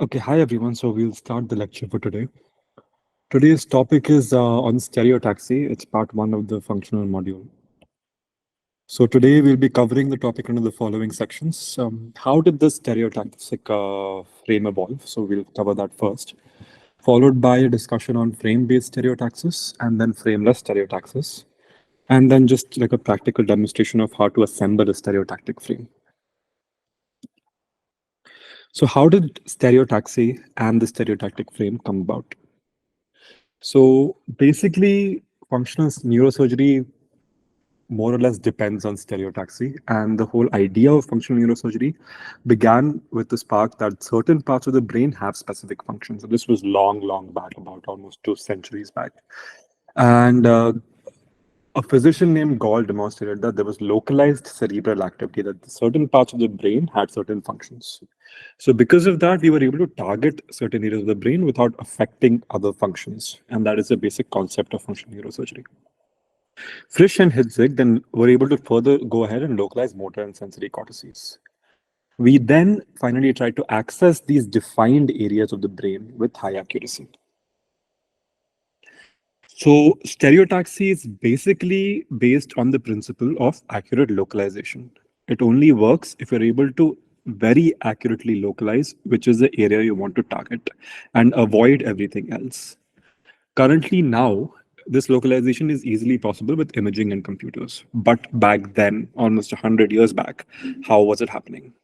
Okay, hi everyone. So we'll start the lecture for today. Today's topic is on stereotaxy. It's part one of the functional module. So today we'll be covering the topic under the following sections. How did the stereotaxic frame evolve? So we'll cover that first, followed by a discussion on frame-based stereotaxis and then frameless stereotaxis, and then just like a practical demonstration of how to assemble a stereotactic frame. So how did stereotaxy and the stereotactic frame come about? So basically, functional neurosurgery more or less depends on stereotaxy. And the whole idea of functional neurosurgery began with the spark that certain parts of the brain have specific functions. So this was long, long back, about almost 2 centuries back. And a physician named Gall demonstrated that there was localized cerebral activity, that certain parts of the brain had certain functions. So because of that, we were able to target certain areas of the brain without affecting other functions. And that is the basic concept of functional neurosurgery. Frisch and Hitzig then were able to further go ahead and localize motor and sensory cortices. We then finally tried to access these defined areas of the brain with high accuracy. So stereotaxy is basically based on the principle of accurate localization. It only works if you're able to very accurately localize which is the area you want to target and avoid everything else. Currently now, this localization is easily possible with imaging and computers. But back then, almost 100 years back, how was it happening?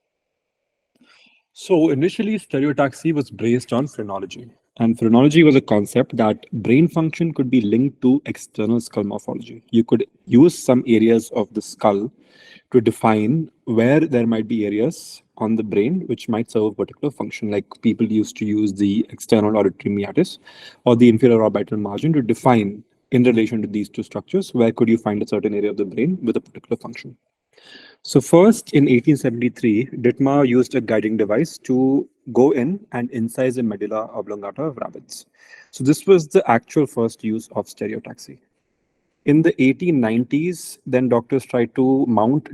So initially, stereotaxy was based on phrenology. And phrenology was a concept that brain function could be linked to external skull morphology. You could use some areas of the skull to define where there might be areas on the brain which might serve a particular function, like people used to use the external auditory meatus or the inferior orbital margin to define in relation to these two structures, where could you find a certain area of the brain with a particular function. So first, in 1873, Dittmar used a guiding device to go in and incise the medulla oblongata of rabbits. So this was the actual first use of stereotaxy. In the 1890s, then doctors tried to mount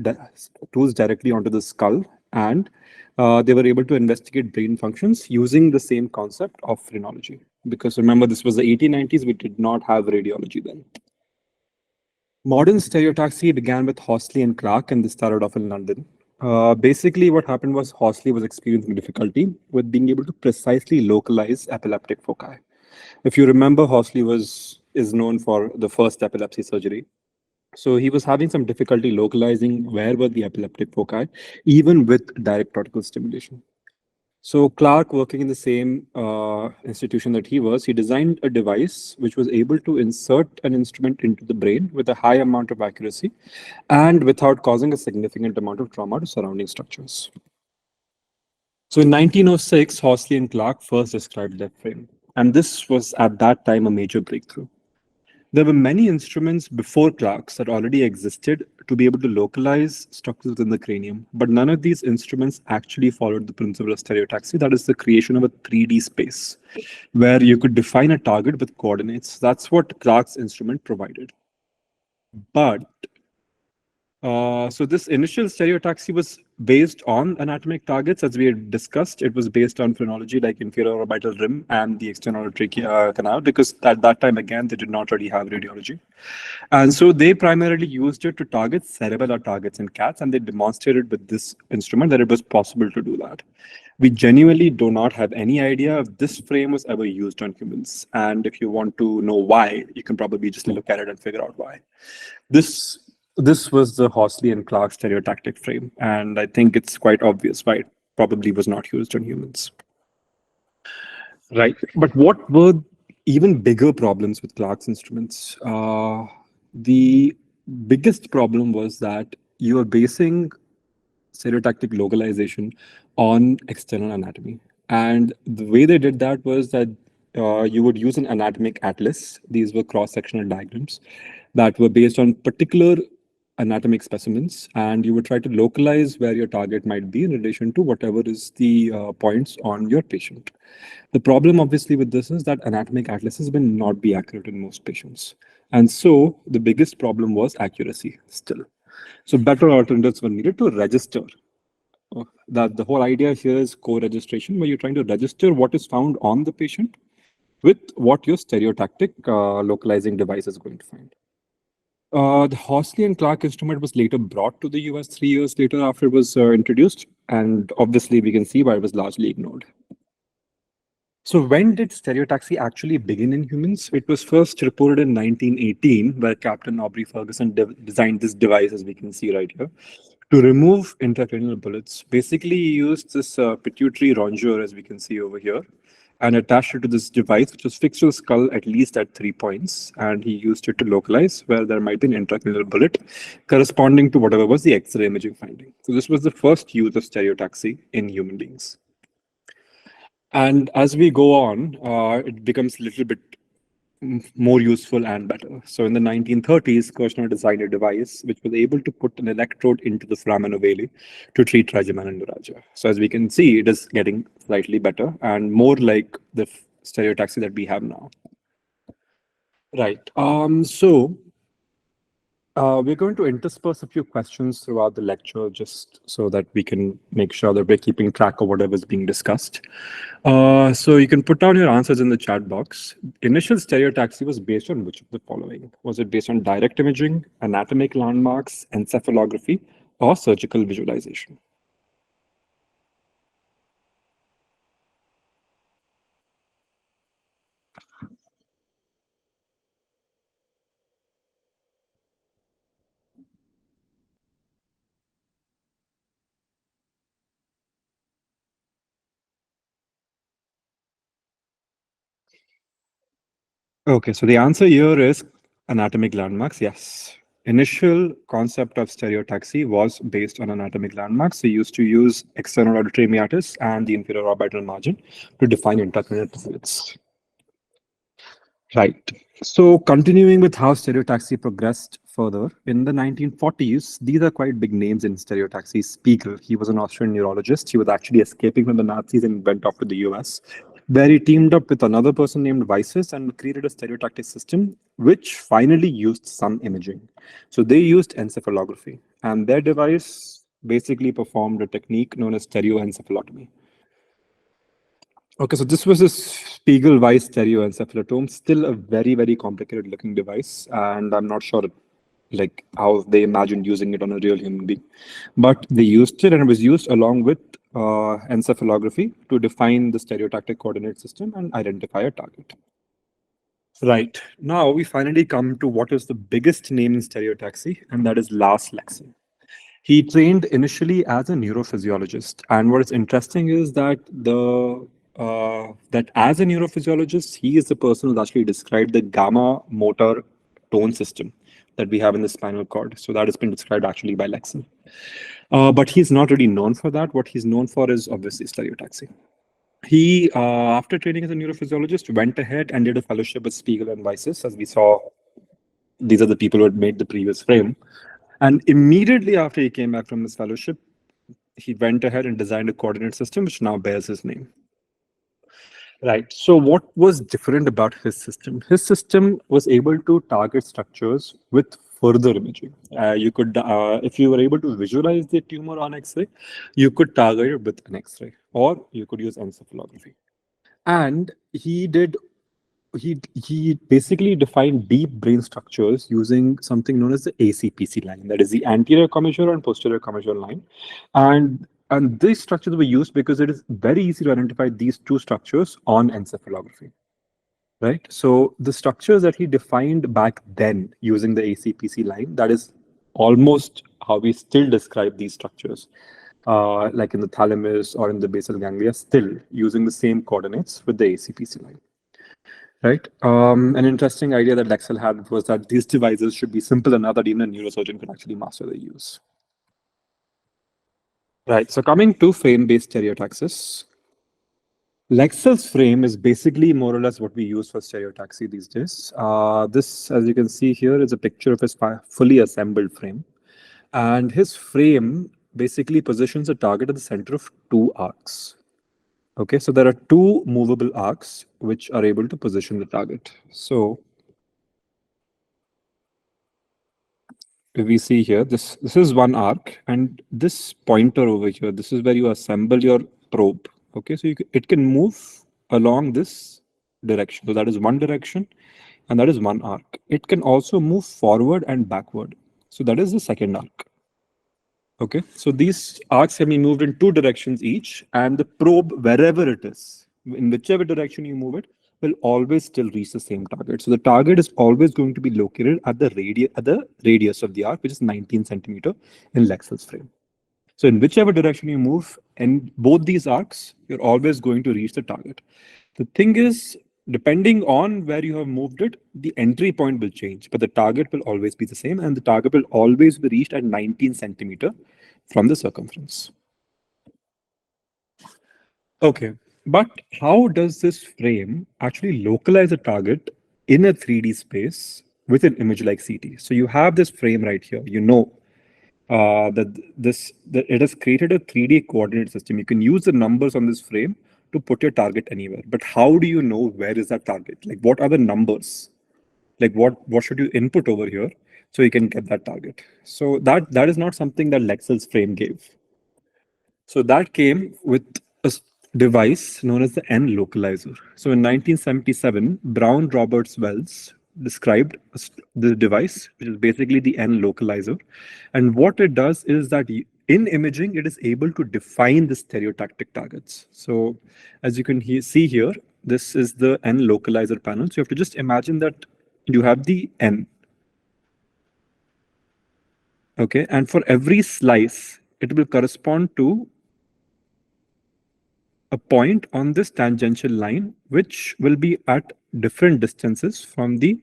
tools directly onto the skull, and they were able to investigate brain functions using the same concept of phrenology. Because remember, this was the 1890s, we did not have radiology then. Modern stereotaxy began with Horsley and Clark, and this started off in London. Basically, what happened was Horsley was experiencing difficulty with being able to precisely localize epileptic foci. If you remember, Horsley is known for the first epilepsy surgery. So he was having some difficulty localizing where were the epileptic foci, even with direct cortical stimulation. So Clark, working in the same institution that he was, he designed a device which was able to insert an instrument into the brain with a high amount of accuracy and without causing a significant amount of trauma to surrounding structures. So in 1906, Horsley and Clark first described their frame. And this was at that time a major breakthrough. There were many instruments before Clark's that already existed to be able to localize structures within the cranium, but none of these instruments actually followed the principle of stereotaxy, that is the creation of a 3D space, where you could define a target with coordinates. That's what Clark's instrument provided. But so this initial stereotaxy was based on anatomic targets, as we had discussed. It was based on phrenology, like inferior orbital rim and the external auditory canal, because at that time, again, they did not already have radiology. And so they primarily used it to target cerebellar targets in cats, and they demonstrated with this instrument that it was possible to do that. We genuinely do not have any idea if this frame was ever used on humans. And if you want to know why, you can probably just look at it and figure out why. This was the Horsley and Clark stereotactic frame, and I think it's quite obvious why it probably was not used on humans. Right. But what were even bigger problems with Clark's instruments? The biggest problem was that you are basing stereotactic localization on external anatomy. And the way they did that was that you would use an anatomic atlas. These were cross-sectional diagrams that were based on particular anatomic specimens, and you would try to localize where your target might be in relation to whatever is the points on your patient. The problem obviously with this is that anatomic atlases will not be accurate in most patients. And so the biggest problem was accuracy still. So better alternatives were needed to register That the whole idea here is co-registration, where you're trying to register what is found on the patient with what your stereotactic localizing device is going to find. The Horsley and Clark instrument was later brought to the US 3 years later after it was introduced, and obviously we can see why it was largely ignored. So when did stereotaxy actually begin in humans? It was first reported in 1918, where Captain Aubrey Ferguson designed this device, as we can see right here, to remove intracranial bullets. Basically, he used this pituitary rongeur, as we can see over here, and attached it to this device, which was fixed to the skull at least at 3 points. And he used it to localize where there might be an intracranial bullet corresponding to whatever was the X-ray imaging finding. So this was the first use of stereotaxy in human beings. And as we go on, it becomes a little bit more useful and better. So in the 1930s, Kirshner designed a device which was able to put an electrode into the foramen ovale to treat trigeminal neuralgia. So as we can see, it is getting slightly better and more like the stereotaxy that we have now. Right. We're going to intersperse a few questions throughout the lecture just so that we can make sure that we're keeping track of whatever is being discussed. So you can put down your answers in the chat box. Initial stereotaxy was based on which of the following? Was it based on direct imaging, anatomic landmarks, encephalography, or surgical visualization? Okay, so the answer here is anatomic landmarks, yes. Initial concept of stereotaxy was based on anatomic landmarks. They used to use external auditory meatus and the inferior orbital margin to define intracranial pivots. Right. So continuing with how stereotaxy progressed further, in the 1940s, these are quite big names in stereotaxy. Spiegel, he was an Austrian neurologist. He was actually escaping from the Nazis and went off to the US, where he teamed up with another person named Weises and created a stereotactic system, which finally used some imaging. So they used encephalography, and their device basically performed a technique known as stereoencephalotomy. Okay, so this was a Spiegel-Weiss stereoencephalotome, still a very, very complicated looking device, and I'm not sure like how they imagined using it on a real human being. But they used it, and it was used along with encephalography to define the stereotactic coordinate system and identify a target. Right. Now we finally come to what is the biggest name in stereotaxy, and that is Lars Lexel. He trained initially as a neurophysiologist, and what is interesting is that that as a neurophysiologist, he is the person who actually described the gamma motor tone system that we have in the spinal cord. So that has been described actually by Lexel. But he's not really known for that. What he's known for is obviously stereotaxy. He, after training as a neurophysiologist, went ahead and did a fellowship with Spiegel and Weises, as we saw. These are the people who had made the previous frame. And immediately after he came back from his fellowship, he went ahead and designed a coordinate system, which now bears his name. Right. So what was different about his system? His system was able to target structures with further imaging. You could, if you were able to visualize the tumor on X-ray, you could target it with an X-ray, or you could use encephalography. And he basically defined deep brain structures using something known as the ACPC line, that is the anterior commissure and posterior commissure line. And these structures were used because it is very easy to identify these two structures on encephalography. Right. So the structures that he defined back then using the ACPC line, that is almost how we still describe these structures, like in the thalamus or in the basal ganglia, still using the same coordinates with the ACPC line. Right. An interesting idea that Lexel had was that these devices should be simple enough that even a neurosurgeon could actually master their use. Right. So coming to frame-based stereotaxis, Lexel's frame is basically more or less what we use for stereotaxy these days. This, as you can see here, is a picture of his fully assembled frame. And his frame basically positions a target at the center of two arcs. Okay, so there are two movable arcs which are able to position the target. So if we see here, this is one arc, and this pointer over here, this is where you assemble your probe. Okay, so it can move along this direction. So that is one direction, and that is one arc. It can also move forward and backward. So that is the second arc. Okay, so these arcs can be moved in two directions each, and the probe, wherever it is, in whichever direction you move it, will always still reach the same target. So the target is always going to be located at the radius of the arc, which is 19 centimeter in Lexel's frame. So in whichever direction you move in both these arcs, you're always going to reach the target. The thing is, depending on where you have moved it, the entry point will change, but the target will always be the same, and the target will always be reached at 19 centimeter from the circumference. Okay, but how does this frame actually localize a target in a 3D space with an image like CT? So you have this frame right here. You know that it has created a 3D coordinate system. You can use the numbers on this frame to put your target anywhere. But how do you know where is that target? Like, what are the numbers? Like, what should you input over here so you can get that target? So that is not something that Lexel's frame gave. So that came with a device known as the N localizer. So in 1977, Brown Roberts Wells described the device, which is basically the N localizer. And what it does is that in imaging, it is able to define the stereotactic targets. So as you can see here, this is the N localizer panel. So you have to just imagine that you have the N. Okay, and for every slice, it will correspond to a point on this tangential line, which will be at different distances from the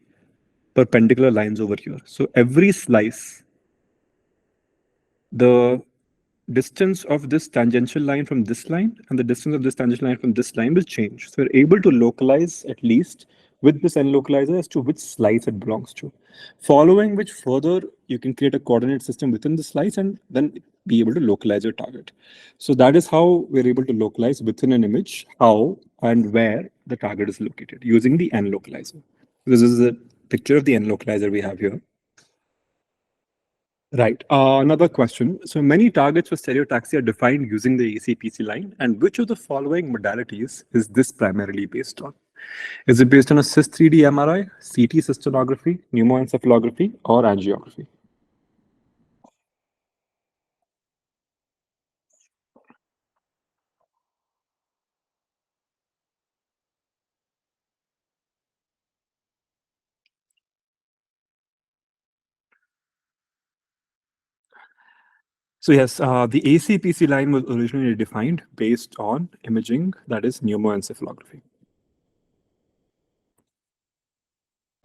perpendicular lines over here. So every slice, the distance of this tangential line from this line and the distance of this tangential line from this line will change. So we're able to localize at least with this N localizer as to which slice it belongs to. Following which further, you can create a coordinate system within the slice and then be able to localize your target. So that is how we're able to localize within an image how and where the target is located using the N localizer. This is a picture of the N localizer we have here. Right. Another question. So many targets for stereotaxy are defined using the ACPC line. And which of the following modalities is this primarily based on? Is it based on a CIS-3D MRI, CT cystoscopy, pneumoencephalography, or angiography? So yes, the ACPC line was originally defined based on imaging, that is pneumoencephalography.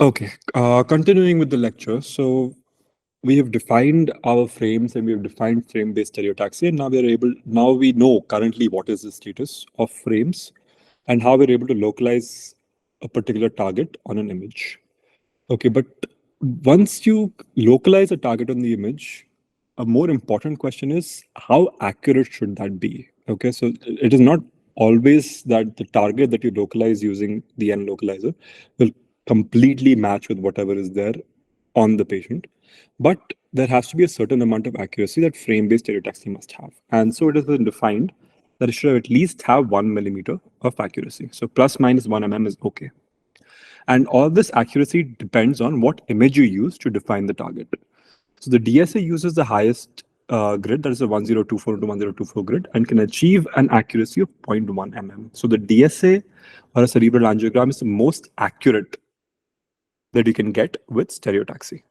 Okay, continuing with the lecture. So we have defined our frames and we have defined frame-based stereotaxy, and now we know currently what is the status of frames and how we're able to localize a particular target on an image. Okay, but once you localize a target on the image, a more important question is how accurate should that be? Okay, so it is not always that the target that you localize using the N localizer will completely match with whatever is there on the patient, but there has to be a certain amount of accuracy that frame-based stereotaxy must have. And so it has been defined that it should at least have 1 millimeter of accuracy. So plus minus 1 mm is okay. And all this accuracy depends on what image you use to define the target. So the DSA uses the highest grid, that is a 1024 into 1024 grid, and can achieve an accuracy of 0.1 mm. So the DSA or a cerebral angiogram is the most accurate that you can get with stereotaxy,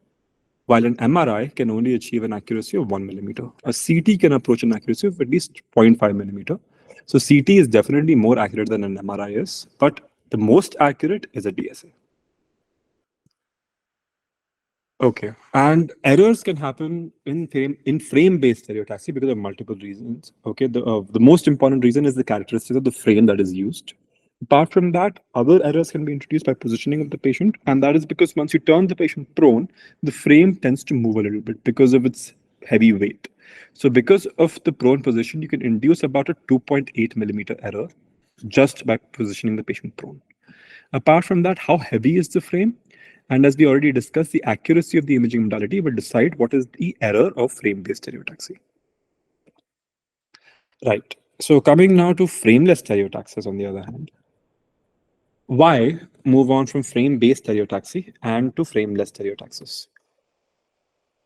while an MRI can only achieve an accuracy of 1 millimeter. A CT can approach an accuracy of at least 0.5 millimeter. So CT is definitely more accurate than an MRI is, but the most accurate is a DSA. Okay, and errors can happen in frame-based stereotaxy because of multiple reasons. Okay, the most important reason is the characteristics of the frame that is used. Apart from that, other errors can be introduced by positioning of the patient, and that is because once you turn the patient prone, the frame tends to move a little bit because of its heavy weight. So because of the prone position, you can induce about a 2.8 millimeter error just by positioning the patient prone. Apart from that, how heavy is the frame? And as we already discussed, the accuracy of the imaging modality will decide what is the error of frame-based stereotaxy. Right. So coming now to frameless stereotaxis, on the other hand, why move on from frame-based stereotaxy and to frameless stereotaxis?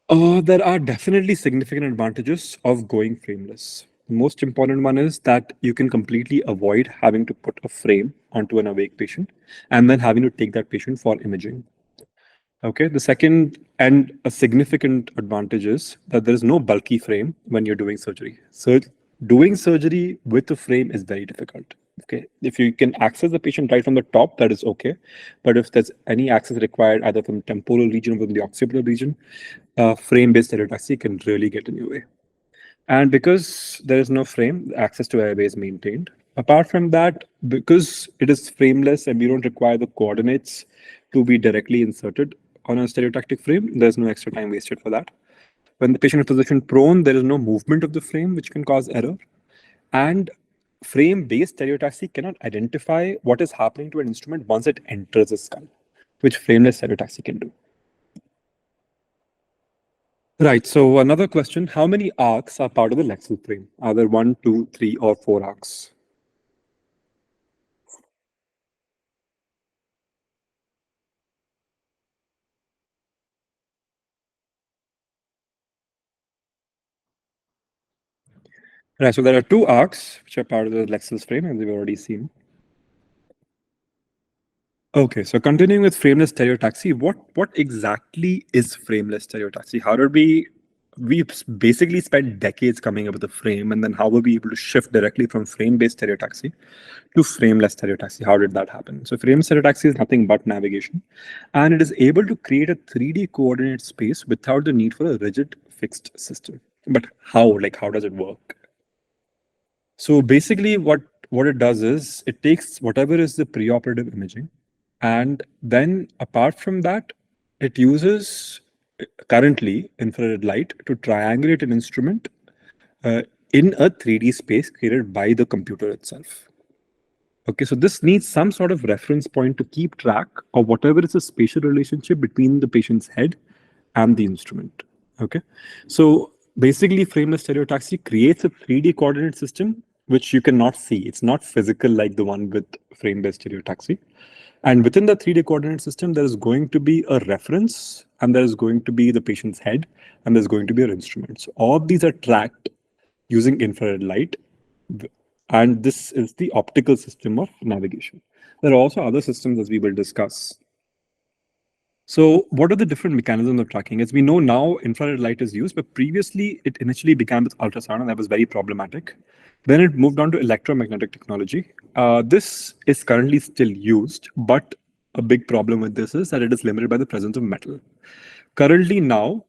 There are definitely significant advantages of going frameless. The most important one is that you can completely avoid having to put a frame onto an awake patient and then having to take that patient for imaging. Okay, the second and a significant advantage is that there is no bulky frame when you're doing surgery. So doing surgery with a frame is very difficult. Okay, if you can access the patient right from the top, that is okay. But if there's any access required either from the temporal region or from the occipital region, frame-based stereotaxy can really get in your way. And because there is no frame, access to airway is maintained. Apart from that, because it is frameless and we don't require the coordinates to be directly inserted on a stereotactic frame, there's no extra time wasted for that. When the patient is positioned prone, there is no movement of the frame, which can cause error. And frame-based stereotaxy cannot identify what is happening to an instrument once it enters the skull, which frameless stereotaxy can do. Right. So another question, how many arcs are part of the lexal frame? Are there 1, 2, 3, or 4 arcs? Right. So there are 2 arcs, which are part of the lexal frame, as we've already seen. Okay. So continuing with frameless stereotaxy, what exactly is frameless stereotaxy? How did we basically spent decades coming up with a frame, and then how were we able to shift directly from frame-based stereotaxy to frameless stereotaxy? How did that happen? So frameless stereotaxy is nothing but navigation, and it is able to create a 3D coordinate space without the need for a rigid fixed system. But how? Like, how does it work? So basically, what it does is it takes whatever is the preoperative imaging, and then apart from that, it uses currently infrared light to triangulate an instrument uh, in a 3D space created by the computer itself. Okay, so this needs some sort of reference point to keep track of whatever is the spatial relationship between the patient's head and the instrument. Okay, so basically, frameless stereotaxy creates a 3D coordinate system which you cannot see. It's not physical like the one with frame-based stereotaxy. And within the 3D coordinate system, there is going to be a reference, and there is going to be the patient's head, and there's going to be an instrument. So all of these are tracked using infrared light, and this is the optical system of navigation. There are also other systems as we will discuss. So what are the different mechanisms of tracking? As we know now, infrared light is used, but previously it initially began with ultrasound, and that was very problematic. Then it moved on to electromagnetic technology. This is currently still used, but a big problem with this is that it is limited by the presence of metal. Currently now,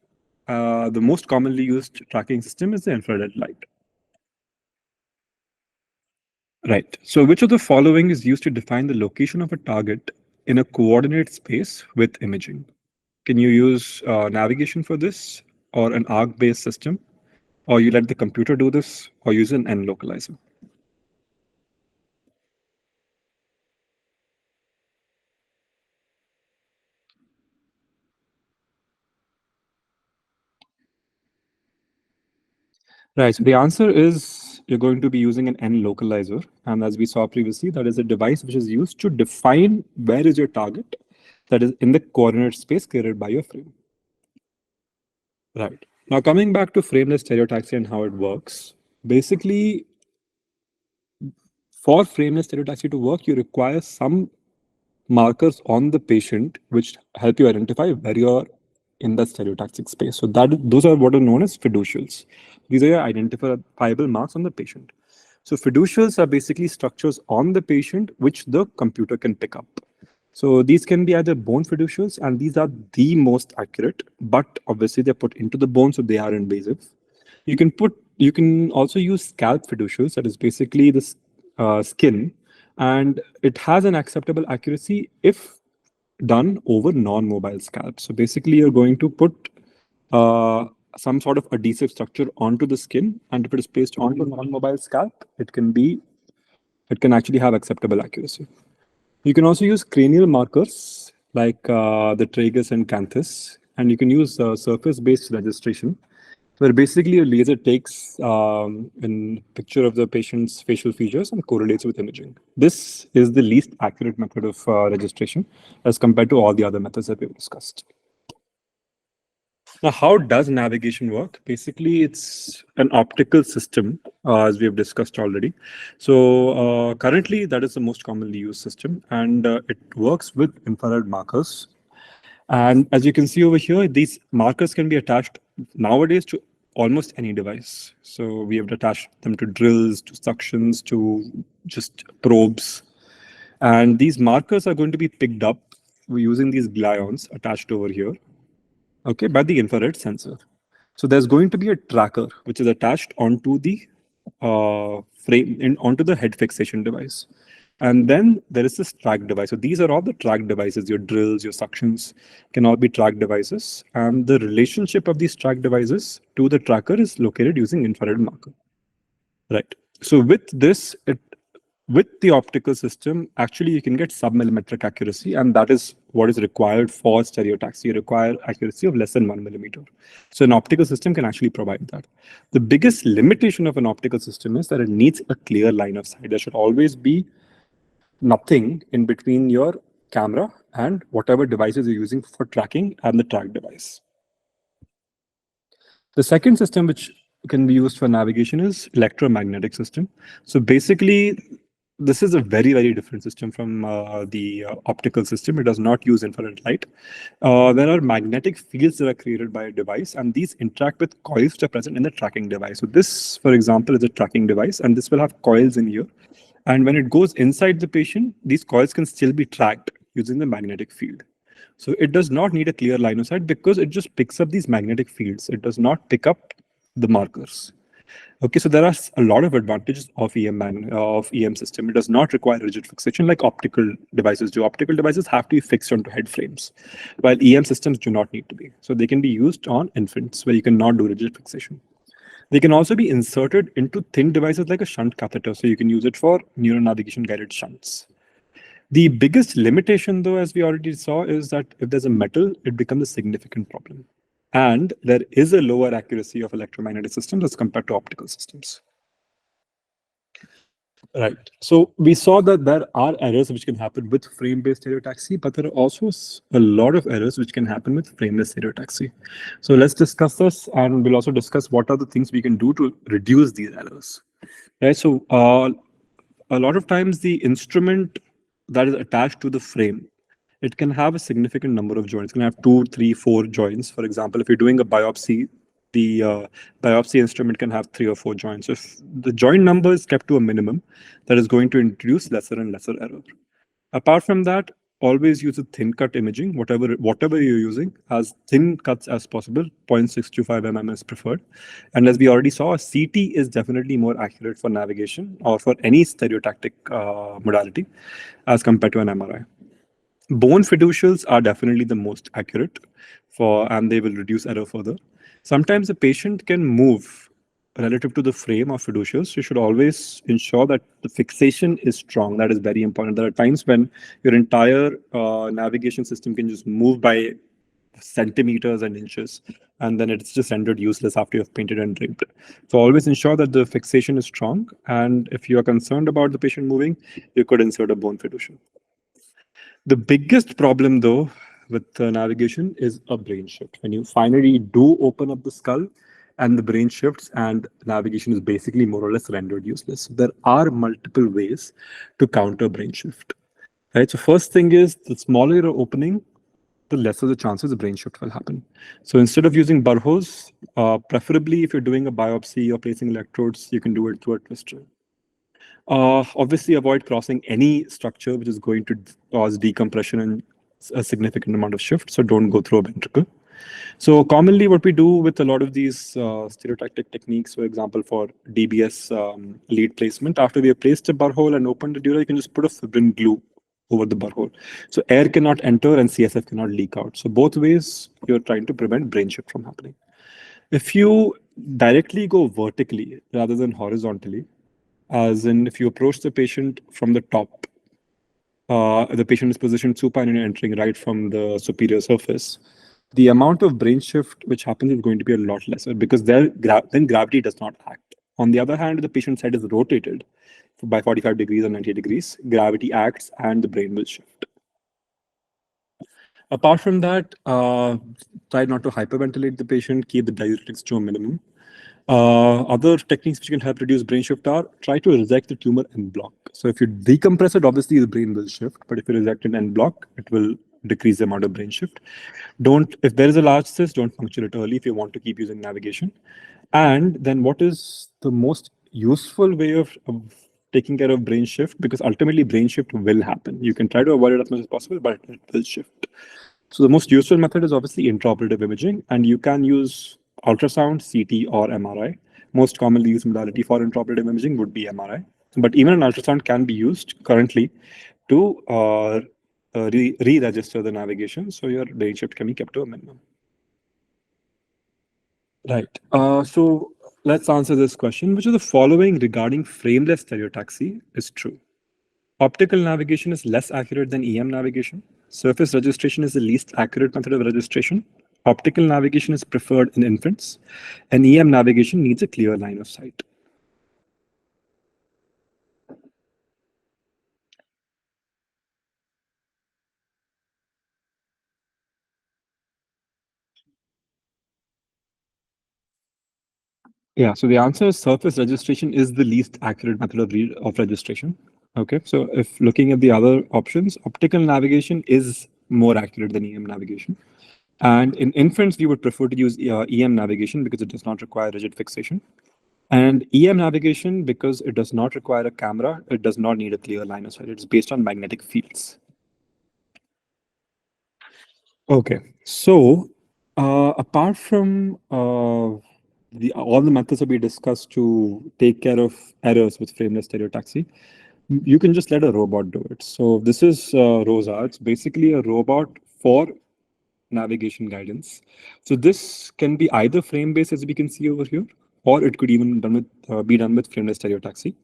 the most commonly used tracking system is the infrared light. Right. So which of the following is used to define the location of a target in a coordinate space with imaging? Can you use navigation for this, or an arc-based system, or you let the computer do this, or use an N localizer? Right. So the answer is you're going to be using an N localizer. And as we saw previously, that is a device which is used to define where is your target that is in the coordinate space created by your frame. Right. Now, coming back to frameless stereotaxy and how it works, basically, for frameless stereotaxy to work, you require some markers on the patient which help you identify where you're in that stereotaxic space. So those are what are known as fiducials. These are your identifiable marks on the patient. So fiducials are basically structures on the patient which the computer can pick up. So these can be either bone fiducials, and these are the most accurate, but obviously they're put into the bone, so they are invasive. You can also use scalp fiducials, that is basically the skin, and it has an acceptable accuracy if done over non-mobile scalp. So basically, you're going to put some sort of adhesive structure onto the skin, and if it is placed onto a non-mobile scalp, it can actually have acceptable accuracy. You can also use cranial markers like the tragus and canthus, and you can use surface-based registration, where basically your laser takes a picture of the patient's facial features and correlates with imaging. This is the least accurate method of registration as compared to all the other methods that we've discussed. Now, how does navigation work? Basically, it's an optical system, as we have discussed already. So currently, that is the most commonly used system, and it works with infrared markers. And as you can see over here, these markers can be attached nowadays to almost any device. So we have attached them to drills, to suctions, to just probes. And these markers are going to be picked up using these gluons attached over here, okay, by the infrared sensor. So there's going to be a tracker which is attached onto the onto the head fixation device. And then there is this track device. So these are all the track devices, your drills, your suctions can all be track devices. And the relationship of these track devices to the tracker is located using infrared marker. Right. So with this, with the optical system, actually you can get sub-millimetric accuracy, and that is what is required for stereotaxy. You require accuracy of less than 1 millimeter. So an optical system can actually provide that. The biggest limitation of an optical system is that it needs a clear line of sight. There should always be nothing in between your camera and whatever devices you're using for tracking and the track device. The second system which can be used for navigation is electromagnetic system. So basically, this is a very, very different system from the optical system. It does not use infrared light. There are magnetic fields that are created by a device, and these interact with coils that are present in the tracking device. So this, for example, is a tracking device, and this will have coils in here. And when it goes inside the patient, these coils can still be tracked using the magnetic field. So it does not need a clear line of sight because it just picks up these magnetic fields. It does not pick up the markers. Okay, so there are a lot of advantages of EM system. It does not require rigid fixation like optical devices do. Optical devices have to be fixed onto head frames, while EM systems do not need to be. So they can be used on infants where you cannot do rigid fixation. They can also be inserted into thin devices like a shunt catheter, so you can use it for neuronavigation guided shunts. The biggest limitation, though, as we already saw, is that if there's a metal, it becomes a significant problem. And there is a lower accuracy of electromagnetic systems as compared to optical systems. Right. So we saw that there are errors which can happen with frame-based stereotaxy, but there are also a lot of errors which can happen with frameless stereotaxy. So let's discuss this, and we'll also discuss what are the things we can do to reduce these errors. Right. So a lot of times the instrument that is attached to the frame, it can have a significant number of joints. It can have 2, 3, 4 joints. For example, if you're doing a biopsy, the biopsy instrument can have 3 or 4 joints. So if the joint number is kept to a minimum, that is going to introduce lesser and lesser error. Apart from that, always use a thin cut imaging. Whatever you're using, as thin cuts as possible. 0.625 mm is preferred. And as we already saw, a CT is definitely more accurate for navigation or for any stereotactic modality as compared to an MRI. Bone fiducials are definitely the most accurate and they will reduce error further. Sometimes the patient can move relative to the frame of fiducials. You should always ensure that the fixation is strong. That is very important. There are times when your entire navigation system can just move by centimeters and inches, and then it's just rendered useless after you've painted and draped. So always ensure that the fixation is strong. And if you are concerned about the patient moving, you could insert a bone fiducial. The biggest problem, though, with navigation is a brain shift. When you finally do open up the skull and the brain shifts and navigation is basically more or less rendered useless. There are multiple ways to counter brain shift. Right? So first thing is, the smaller your opening, the lesser the chances a brain shift will happen. So instead of using burr-holes, preferably if you're doing a biopsy or placing electrodes, you can do it through a twister. Obviously, avoid crossing any structure which is going to cause decompression and a significant amount of shift. So don't go through a ventricle. So commonly what we do with a lot of these stereotactic techniques, for example, for DBS lead placement, after we have placed a burr hole and opened the dura, you can just put a fibrin glue over the burr hole. So air cannot enter and CSF cannot leak out. So both ways, you're trying to prevent brain shift from happening. If you directly go vertically rather than horizontally, as in if you approach the patient from the top, the patient is positioned supine and entering right from the superior surface, the amount of brain shift which happens is going to be a lot lesser because then gravity does not act. On the other hand, the patient's head is rotated by 45 degrees or 90 degrees, gravity acts and the brain will shift. Apart from that, try not to hyperventilate the patient, keep the diuretics to a minimum. Other techniques which can help reduce brain shift are try to resect the tumor en bloc. So if you decompress it, obviously the brain will shift, but if you resect it en bloc, it will decrease the amount of brain shift. If there is a large cyst, don't puncture it early if you want to keep using navigation. And then what is the most useful way of taking care of brain shift? Because ultimately brain shift will happen. You can try to avoid it as much as possible, but it will shift. So the most useful method is obviously intraoperative imaging, and you can use ultrasound, CT, or MRI. Most commonly used modality for intraoperative imaging would be MRI. But even an ultrasound can be used currently to re-register the navigation, so your brain shift can be kept to a minimum. Right. So let's answer this question. Which of the following regarding frameless stereotaxy is true? Optical navigation is less accurate than EM navigation. Surface registration is the least accurate method of registration. Optical navigation is preferred in infants. And EM navigation needs a clear line of sight. Yeah, so the answer is surface registration is the least accurate method of registration. Okay, so if looking at the other options, optical navigation is more accurate than EM navigation. And in infants, we would prefer to use EM navigation because it does not require rigid fixation. And EM navigation, because it does not require a camera, it does not need a clear line of sight. It's based on magnetic fields. Okay, so apart from all the methods that we discussed to take care of errors with frameless stereotaxy, you can just let a robot do it. So this is Rosa. It's basically a robot for navigation guidance. So this can be either frame-based, as we can see over here, or it could even be done with frameless stereotaxy.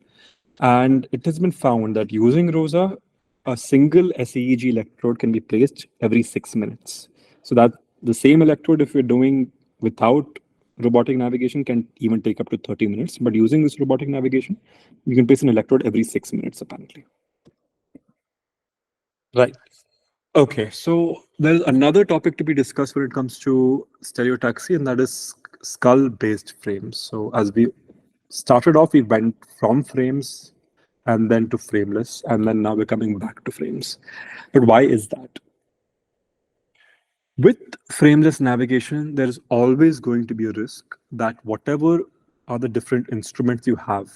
And it has been found that using ROSA, a single SEEG electrode can be placed every 6 minutes. So that the same electrode, if you're doing without robotic navigation, can even take up to 30 minutes. But using this robotic navigation, you can place an electrode every 6 minutes, apparently. Right. Okay, so there's another topic to be discussed when it comes to stereotaxy, and that is skull-based frames. So as we started off, we went from frames and then to frameless, and then now we're coming back to frames. But why is that? With frameless navigation, there is always going to be a risk that whatever are the different instruments you have,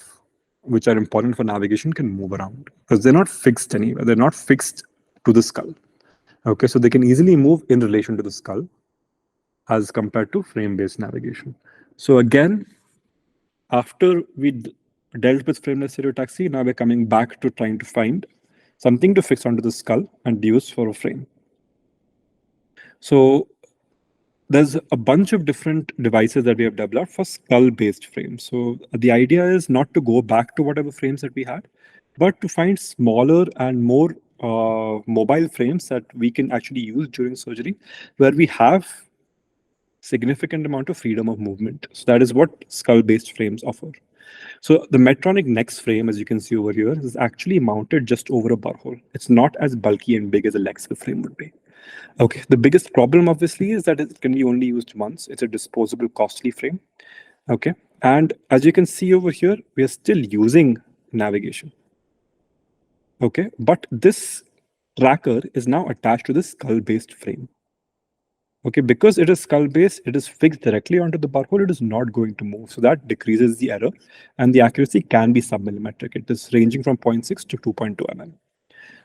which are important for navigation, can move around because they're not fixed anywhere. They're not fixed to the skull. Okay, so they can easily move in relation to the skull as compared to frame-based navigation. So again, after we dealt with frameless stereotaxy, now we're coming back to trying to find something to fix onto the skull and use for a frame. So there's a bunch of different devices that we have developed for skull-based frames. So the idea is not to go back to whatever frames that we had, but to find smaller and more mobile frames that we can actually use during surgery, where we have significant amount of freedom of movement. So that is what skull-based frames offer. So the Medtronic Next frame, as you can see over here, is actually mounted just over a burr hole. It's not as bulky and big as a Lexel frame would be. Okay, the biggest problem obviously is that it can be only used once. It's a disposable, costly frame. Okay, and as you can see over here, we are still using navigation. Okay, but this tracker is now attached to the skull-based frame. Okay, because it is skull-based, it is fixed directly onto the barcode, it is not going to move. So that decreases the error, and the accuracy can be sub-millimetric. It is ranging from 0.6 to 2.2 mm.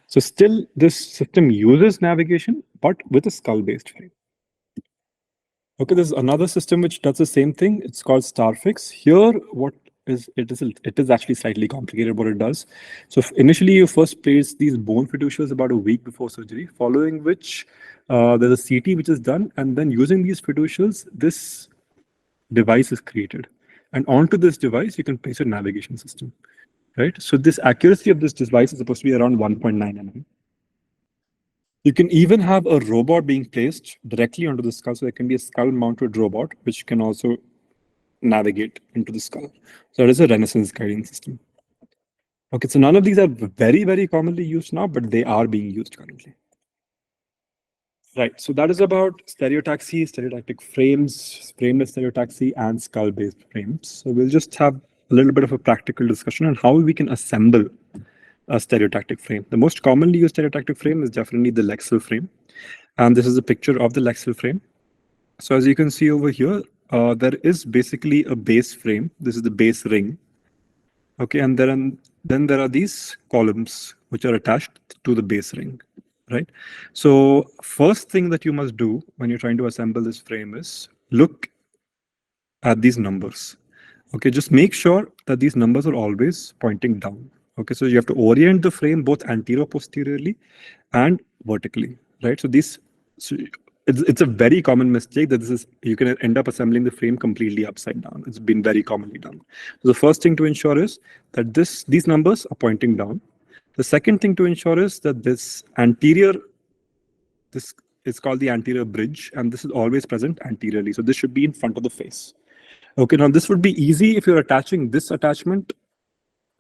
So still, this system uses navigation, but with a skull-based frame. Okay, there's another system which does the same thing. It's called StarFix. Here, it is actually slightly complicated what it does. So initially, you first place these bone fiducials about a week before surgery, following which there's a CT which is done, and then using these fiducials, this device is created. And onto this device, you can place your navigation system, right? So this accuracy of this device is supposed to be around 1.9 mm. You can even have a robot being placed directly onto the skull. So there can be a skull mounted robot, which can also navigate into the skull. So that is a Renaissance guiding system. Okay, so none of these are very, very commonly used now, but they are being used currently. Right, so that is about stereotaxy, stereotactic frames, frameless stereotaxy, and skull-based frames. So we'll just have a little bit of a practical discussion on how we can assemble a stereotactic frame. The most commonly used stereotactic frame is definitely the Lexel frame. And this is a picture of the Lexel frame. So as you can see over here, there is basically a base frame. This is the base ring. Okay, and then there are these columns which are attached to the base ring, right? So first thing that you must do when you're trying to assemble this frame is look at these numbers. Okay, just make sure that these numbers are always pointing down. Okay, so you have to orient the frame both anterior posteriorly and vertically, right? So it's a very common mistake that you can end up assembling the frame completely upside down. It's been very commonly done. So the first thing to ensure is that these numbers are pointing down. The second thing to ensure is that this is called the anterior bridge, and this is always present anteriorly. So this should be in front of the face. Okay, now this would be easy if you're attaching this attachment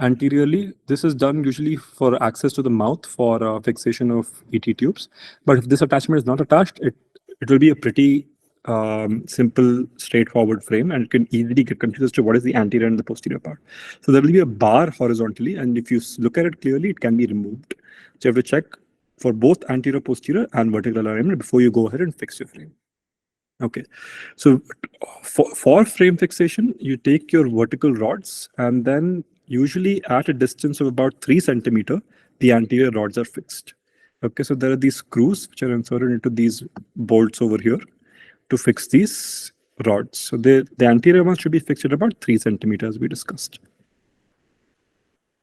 anteriorly. This is done usually for access to the mouth for fixation of ET tubes. But if this attachment is not attached, it will be a pretty simple, straightforward frame, and it can easily get confused as to what is the anterior and the posterior part. So there will be a bar horizontally, and if you look at it clearly, it can be removed. So you have to check for both anterior, posterior, and vertical alignment before you go ahead and fix your frame. Okay, so for frame fixation, you take your vertical rods, and then usually at a distance of about 3 centimeter, the anterior rods are fixed. Okay, so there are these screws which are inserted into these bolts over here to fix these rods. So the anterior ones should be fixed at about 3 centimeters, we discussed.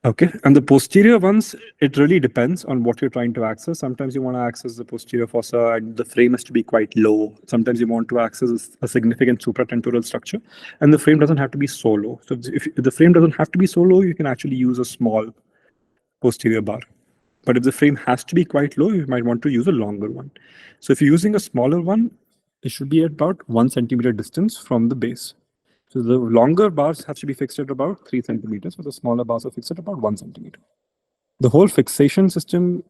Okay, and the posterior ones, it really depends on what you're trying to access. Sometimes you want to access the posterior fossa and the frame has to be quite low. Sometimes you want to access a significant supratemporal structure, and the frame doesn't have to be so low. So if the frame doesn't have to be so low, you can actually use a small posterior bar. But if the frame has to be quite low, you might want to use a longer one. So if you're using a smaller one, it should be at about 1 centimeter distance from the base. So the longer bars have to be fixed at about 3 centimeters, but the smaller bars are fixed at about 1 centimeter. The whole fixation system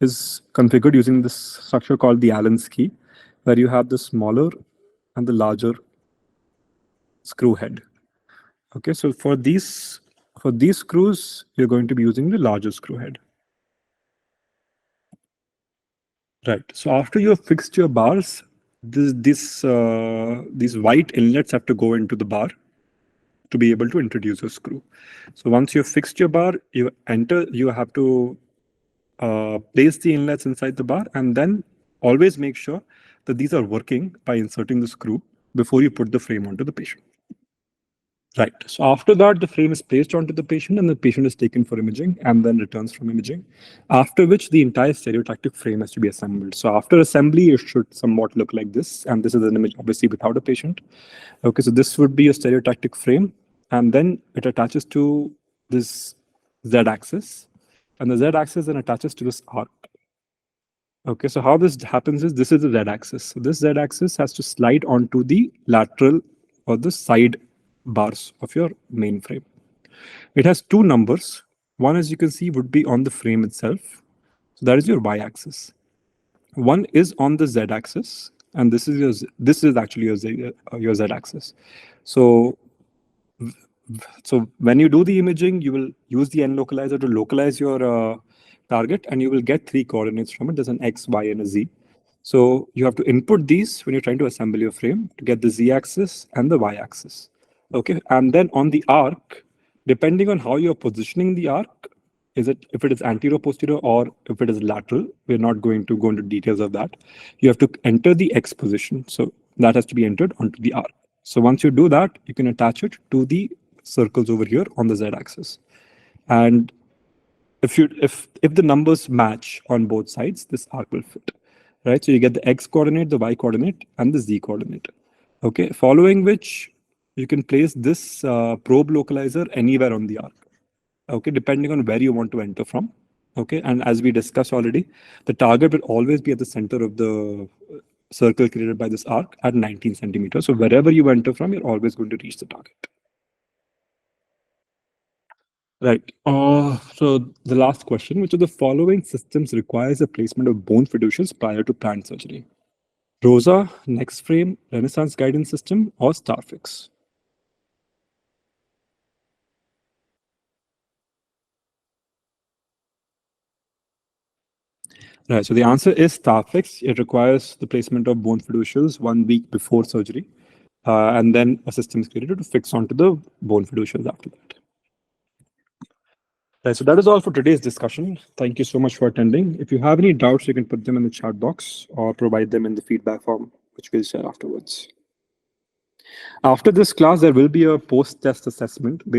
is configured using this structure called the Allen's key, where you have the smaller and the larger screw head. Okay, so for these screws, you're going to be using the larger screw head. Right. So after you have fixed your bars, these white inlets have to go into the bar to be able to introduce a screw. So once you've fixed your bar, you have to place the inlets inside the bar, and then always make sure that these are working by inserting the screw before you put the frame onto the patient. Right. So after that, the frame is placed onto the patient and the patient is taken for imaging and then returns from imaging, after which the entire stereotactic frame has to be assembled. So after assembly, it should somewhat look like this. And this is an image, obviously, without a patient. Okay, so this would be a stereotactic frame. And then it attaches to this Z-axis. And the Z-axis then attaches to this arc. Okay, so how this happens is this is the Z-axis. So this Z-axis has to slide onto the lateral or the side bars of your main frame. It has 2 numbers. One, as you can see, would be on the frame itself. So that is your Y-axis. One is on the Z-axis, and this is actually your Z-axis. So when you do the imaging, you will use the N localizer to localize your target, and you will get 3 coordinates from it. There's an X, Y, and a Z. So you have to input these when you're trying to assemble your frame to get the Z-axis and the Y-axis. Okay, and then on the arc, depending on how you're positioning the arc, if it is anterior, posterior, or if it is lateral, we're not going to go into details of that. You have to enter the X position. So that has to be entered onto the arc. So once you do that, you can attach it to the circles over here on the Z-axis. And if the numbers match on both sides, this arc will fit. Right? So you get the X coordinate, the Y coordinate, and the Z coordinate. Okay, following which you can place this probe localizer anywhere on the arc. Okay, depending on where you want to enter from. Okay, and as we discussed already, the target will always be at the center of the circle created by this arc at 19 centimeters. So wherever you enter from, you're always going to reach the target. Right. So the last question, which of the following systems requires the placement of bone fiducials prior to planned surgery? ROSA, Next Frame, Renaissance Guidance System, or Starfix? Right. So the answer is Starfix. It requires the placement of bone fiducials 1 week before surgery, and then a system is created to fix onto the bone fiducials after that. Right, so that is all for today's discussion. Thank you so much for attending. If you have any doubts, you can put them in the chat box or provide them in the feedback form, which we'll share afterwards. After this class, there will be a post-test assessment based